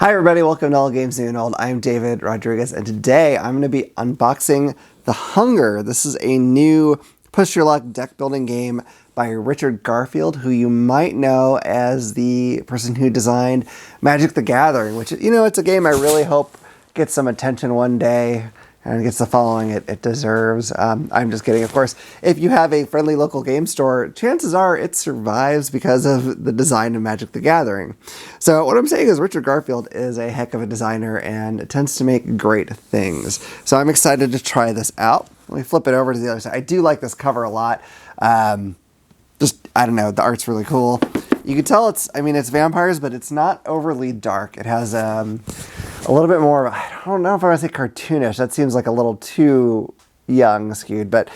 Hi everybody, welcome to All Games New and Old. I'm David Rodriguez, and today I'm going to be unboxing The Hunger. This is a new push your luck deck building game by Richard Garfield, who you might know as the person who designed Magic the Gathering, which, you know, it's a game I really hope gets some attention one day and gets the following it deserves. I'm just kidding. Of course, if you have a friendly local game store, chances are it survives because of the design of Magic the Gathering. So what I'm saying is Richard Garfield is a heck of a designer and tends to make great things. So I'm excited to try this out. Let me flip it over to the other side. I do like this cover a lot. I don't know, the art's really cool. You can tell it's vampires, but it's not overly dark. It has a little bit more, I don't know if I want to say cartoonish. That seems like a little too young skewed, but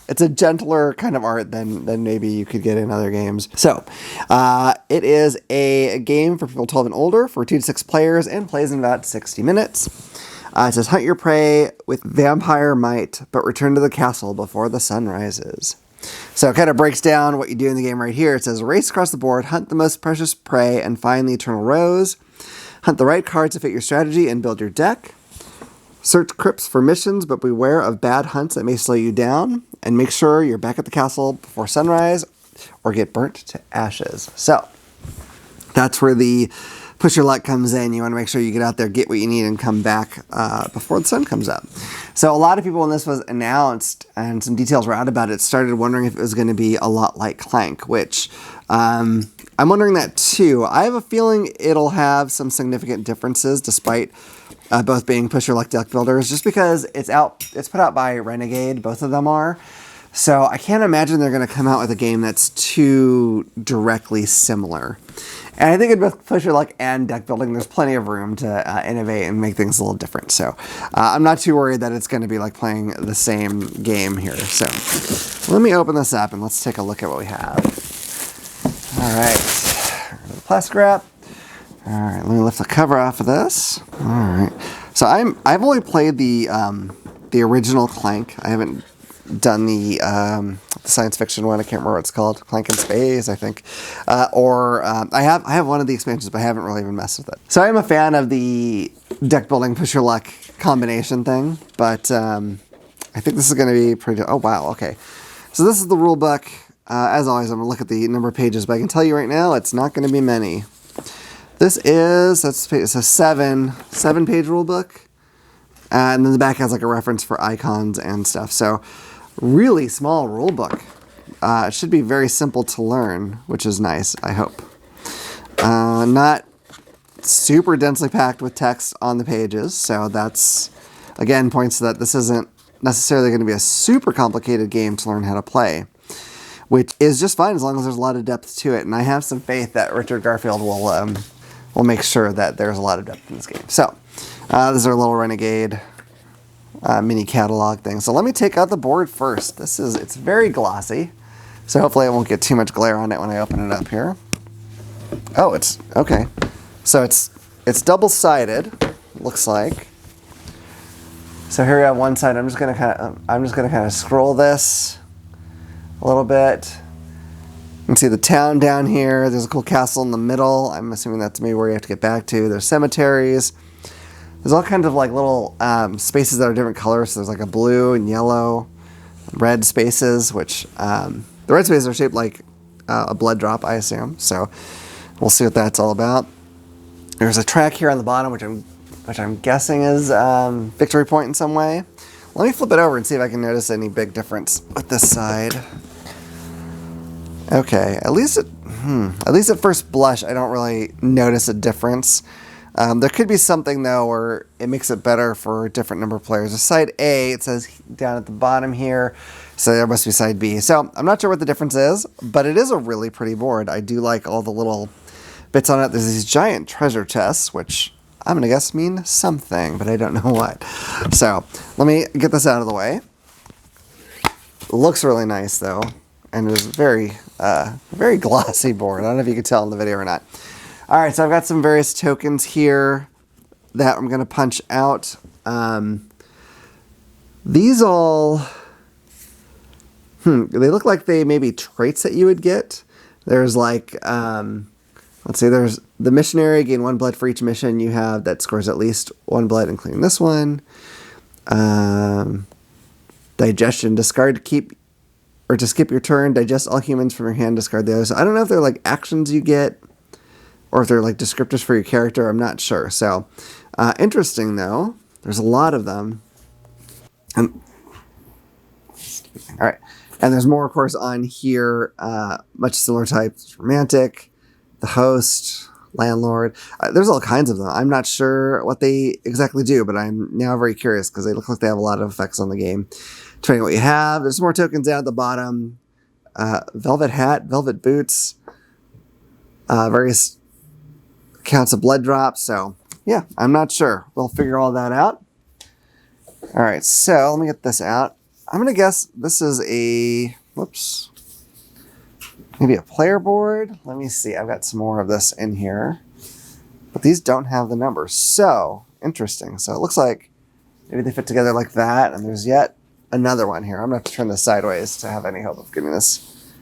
it's a gentler kind of art than maybe you could get in other games. So it is a game for people 12 and older for 2 to 6 players and plays in about 60 minutes. It says hunt your prey with vampire might, but return to the castle before the sun rises. So it kind of breaks down what you do in the game right here. It says race across the board, hunt the most precious prey, and find the eternal rose. Hunt the right cards to fit your strategy and build your deck. Search crypts for missions, but beware of bad hunts that may slow you down. And make sure you're back at the castle before sunrise or get burnt to ashes. So that's where the push your luck comes in. You want to make sure you get out there, get what you need, and come back before the sun comes up. So a lot of people, when this was announced and some details were out about it, started wondering if it was going to be a lot like Clank, which I'm wondering that too. I have a feeling it'll have some significant differences despite both being push your luck deck builders, just because it's put out by Renegade, both of them are. So I can't imagine they're going to come out with a game that's too directly similar. And I think in both push your luck and deck building, there's plenty of room to innovate and make things a little different. So I'm not too worried that it's going to be like playing the same game here. So let me open this up and let's take a look at what we have. All right, the plastic wrap. All right, let me lift the cover off of this. All right, so I've only played the original Clank. I haven't done the science fiction one. I can't remember what it's called. Clank in Space, I think. I have one of the expansions, but I haven't really even messed with it. So I'm a fan of the deck building push your luck combination thing, but I think this is going to be pretty. Oh wow, okay. So this is the rule book. As always, I'm gonna look at the number of pages, but I can tell you right now, it's not going to be many. It's a seven-page rule book, and then the back has like a reference for icons and stuff. So really small rule book. It should be very simple to learn, which is nice, I hope. Not super densely packed with text on the pages, so that's, again, points to that this isn't necessarily going to be a super complicated game to learn how to play, which is just fine as long as there's a lot of depth to it, and I have some faith that Richard Garfield will make sure that there's a lot of depth in this game. So, this is our little Renegade mini catalog thing. So let me take out the board first. It's very glossy, so hopefully I won't get too much glare on it when I open it up here. Oh, it's okay. So it's double-sided, looks like. So here we have one side. I'm just gonna kind of scroll this a little bit. You can see the town down here. There's a cool castle in the middle. I'm assuming that's maybe where you have to get back to. There's cemeteries. There's all kinds of like little spaces that are different colors. So there's like a blue and yellow, red spaces, which the red spaces are shaped like a blood drop, I assume. So we'll see what that's all about. There's a track here on the bottom, which I'm guessing is Victory Point in some way. Let me flip it over and see if I can notice any big difference with this side. Okay, at least at first blush, I don't really notice a difference. There could be something, though, where it makes it better for a different number of players. So side A, it says down at the bottom here, so there must be side B. So I'm not sure what the difference is, but it is a really pretty board. I do like all the little bits on it. There's these giant treasure chests, which I'm going to guess mean something, but I don't know what. So let me get this out of the way. It looks really nice, though, and it is very glossy board. I don't know if you can tell in the video or not. All right, so I've got some various tokens here that I'm going to punch out. These all, they look like they may be traits that you would get. There's like, let's see, there's the missionary, gain 1 blood for each mission you have that scores at least 1 blood, including this one. Digestion, discard to keep, or to skip your turn, digest all humans from your hand, discard the others. So I don't know if they're like actions you get, or if they're like descriptors for your character. I'm not sure. So interesting though. There's a lot of them. And, all right. And there's more, of course, on here. Much similar types: romantic, the host, landlord. There's all kinds of them. I'm not sure what they exactly do, but I'm now very curious because they look like they have a lot of effects on the game. Depending on what you have, there's more tokens down at the bottom. Velvet hat, velvet boots, various counts of blood drops. So yeah, I'm not sure. We'll figure all that out. All right, so let me get this out. I'm going to guess this is a, whoops, maybe a player board. Let me see. I've got some more of this in here, but these don't have the numbers. So interesting. So it looks like maybe they fit together like that. And there's yet another one here. I'm going to have to turn this sideways to have any hope of getting this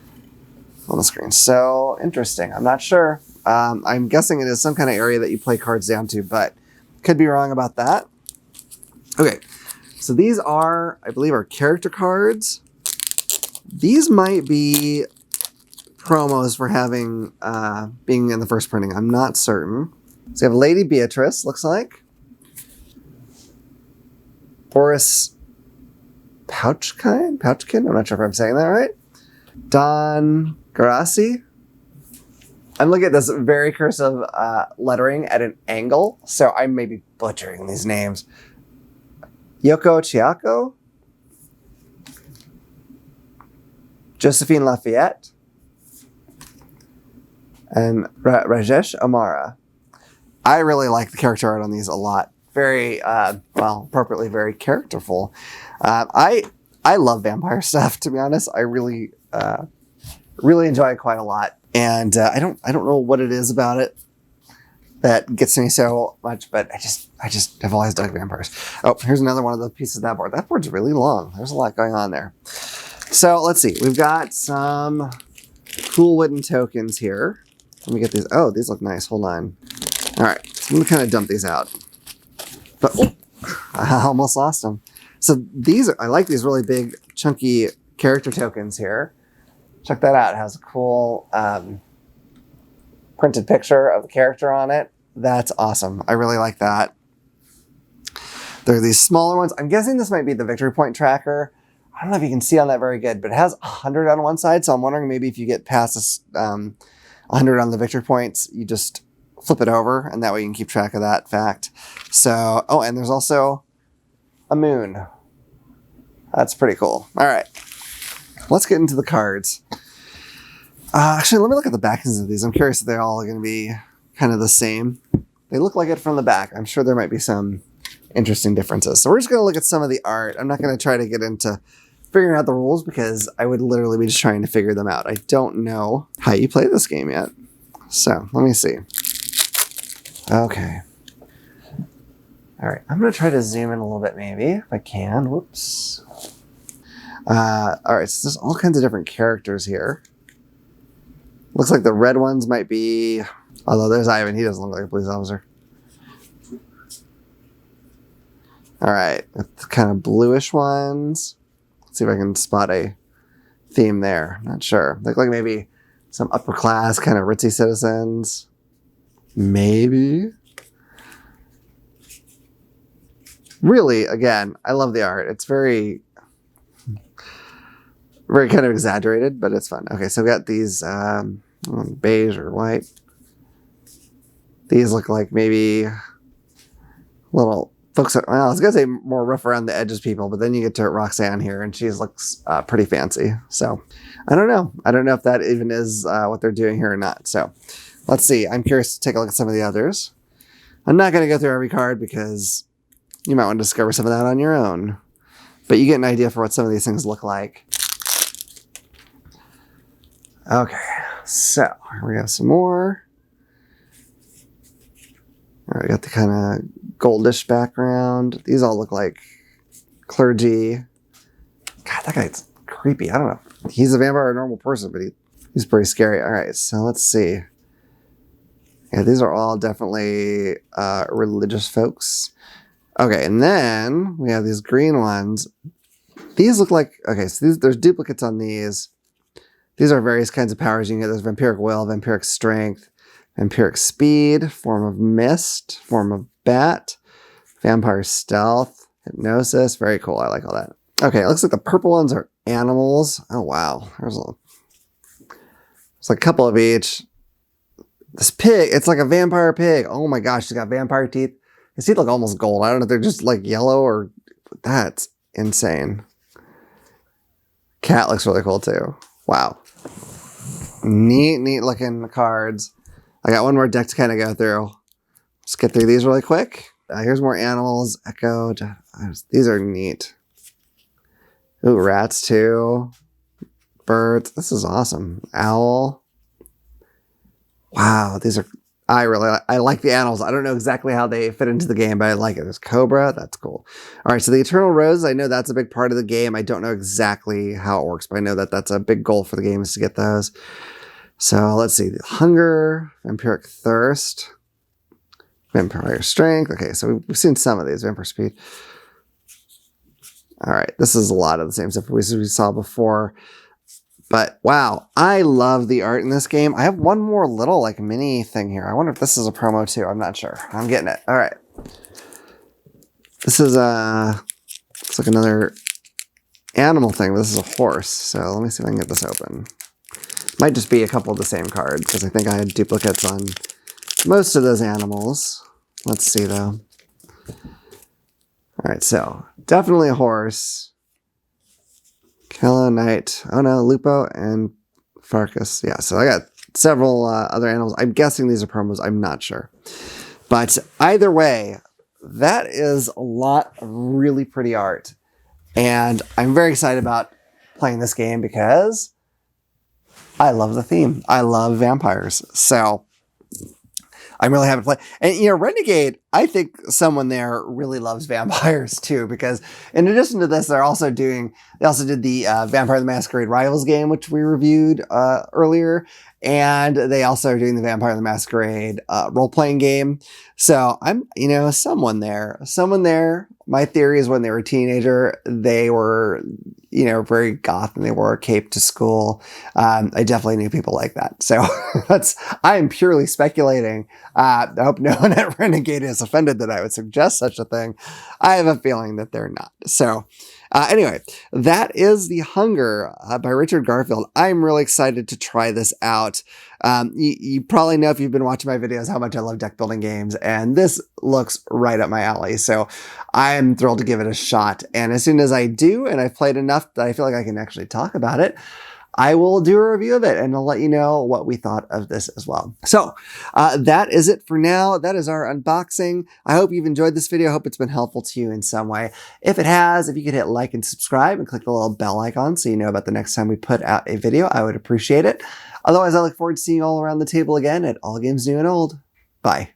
on the screen. So interesting. I'm not sure. I'm guessing it is some kind of area that you play cards down to, but could be wrong about that. Okay. So these are, I believe, are character cards. These might be promos for having, being in the first printing. I'm not certain. So you have Lady Beatrice, looks like. Boris Pouchkin? I'm not sure if I'm saying that right. Don Garasi. I'm looking at this very cursive lettering at an angle, so I may be butchering these names. Yoko Chiako, Josephine Lafayette, and Rajesh Amara. I really like the character art on these a lot. Very, well, appropriately very characterful. I love vampire stuff, to be honest. I really enjoy it quite a lot. And I don't know what it is about it that gets me so much, but I just have always dug vampires. Oh, here's another one of the pieces of that board. That board's really long. There's a lot going on there. So let's see. We've got some cool wooden tokens here. Let me get these. Oh, these look nice. Hold on. All right. So I'm going to kind of dump these out. But oh, I almost lost them. So these I like these really big, chunky character tokens here. Check that out. It has a cool printed picture of the character on it. That's awesome. I really like that. There are these smaller ones. I'm guessing this might be the victory point tracker. I don't know if you can see on that very good, but it has 100 on one side. So I'm wondering maybe if you get past this 100 on the victory points, you just flip it over and that way you can keep track of that fact. So, oh, and there's also a moon. That's pretty cool. All right, let's get into the cards. Actually, let me look at the backings of these. I'm curious if they're all going to be kind of the same. They look like it from the back. I'm sure there might be some interesting differences. So we're just going to look at some of the art. I'm not going to try to get into figuring out the rules because I would literally be just trying to figure them out. I don't know how you play this game yet. So let me see. Okay. All right. I'm going to try to zoom in a little bit maybe if I can. Whoops. All right. So there's all kinds of different characters here. Looks like the red ones might be, although there's Ivan. He doesn't look like a police officer. All right. The kind of bluish ones. Let's see if I can spot a theme there. Not sure. Look like maybe some upper class kind of ritzy citizens. Maybe. Really, again, I love the art. It's very kind of exaggerated, but it's fun. Okay, so we got these beige or white. These look like maybe little folks. Well, I was gonna say more rough around the edges people, but then you get to Roxanne here, and she looks pretty fancy. So I don't know. I don't know if that even is what they're doing here or not. So let's see. I'm curious to take a look at some of the others. I'm not gonna go through every card because you might want to discover some of that on your own, but you get an idea for what some of these things look like. Okay, so here we have some more. All right, we got the kind of goldish background. These all look like clergy. God, that guy's creepy. I don't know. He's a vampire or a normal person, but he's pretty scary. All right, so let's see. Yeah, these are all definitely religious folks. Okay, and then we have these green ones. These look like, okay, so there's duplicates on these. These are various kinds of powers you can get. There's vampiric will, vampiric strength, vampiric speed, form of mist, form of bat, vampire stealth, hypnosis. Very cool. I like all that. Okay, it looks like the purple ones are animals. Oh, wow. There's like a couple of each. This pig, it's like a vampire pig. Oh my gosh, she's got vampire teeth. His teeth look almost gold. I don't know if they're just like yellow or... That's insane. Cat looks really cool too. Wow. Neat looking cards. I got one more deck to kind of go through. Let's get through these really quick. Here's more animals. Echo. These are neat. Ooh, rats too. Birds. This is awesome. Owl. Wow, these are... I like the animals. I don't know exactly how they fit into the game, but I like it. There's Cobra. That's cool. All right, so the Eternal Rose, I know that's a big part of the game. I don't know exactly how it works, but I know that that's a big goal for the game is to get those. So let's see. Hunger, Vampiric Thirst, Vampire Strength. Okay, so we've seen some of these. Vampire Speed. All right, this is a lot of the same stuff we saw before. But wow, I love the art in this game. I have one more little like mini thing here. I wonder if this is a promo too. I'm not sure. I'm getting it. All right. This is it's like another animal thing. This is a horse. So let me see if I can get this open. Might just be a couple of the same cards because I think I had duplicates on most of those animals. Let's see though. All right, so definitely a horse. Kella, Knight, oh no, Lupo, and Farkas. Yeah, so I got several other animals. I'm guessing these are promos. I'm not sure. But either way, that is a lot of really pretty art. And I'm very excited about playing this game because I love the theme. I love vampires. So I'm really happy to play. And, you know, Renegade, I think someone there really loves vampires too, because in addition to this, they also did the Vampire the Masquerade Rivals game, which we reviewed earlier. And they also are doing the Vampire the Masquerade role-playing game. So I'm, you know, someone there. My theory is when they were a teenager, they were, you know, very goth and they wore a cape to school. I definitely knew people like that. So I am purely speculating. I hope no one at Renegade is offended that I would suggest such a thing. I have a feeling that they're not. So anyway, that is The Hunger by Richard Garfield. I'm really excited to try this out. You probably know if you've been watching my videos how much I love deck building games, and this looks right up my alley. So I'm thrilled to give it a shot. And as soon as I do, and I've played enough that I feel like I can actually talk about it, I will do a review of it and I'll let you know what we thought of this as well. So that is it for now. That is our unboxing. I hope you've enjoyed this video. I hope it's been helpful to you in some way. If it has, if you could hit like and subscribe and click the little bell icon so you know about the next time we put out a video, I would appreciate it. Otherwise, I look forward to seeing you all around the table again at All Games New and Old. Bye.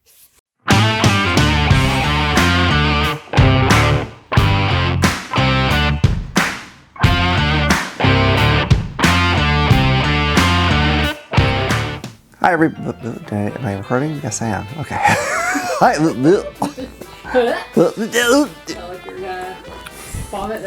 Hi, everybody. Am I recording? Yes, I am. Okay. Hi. I like you're gonna vomit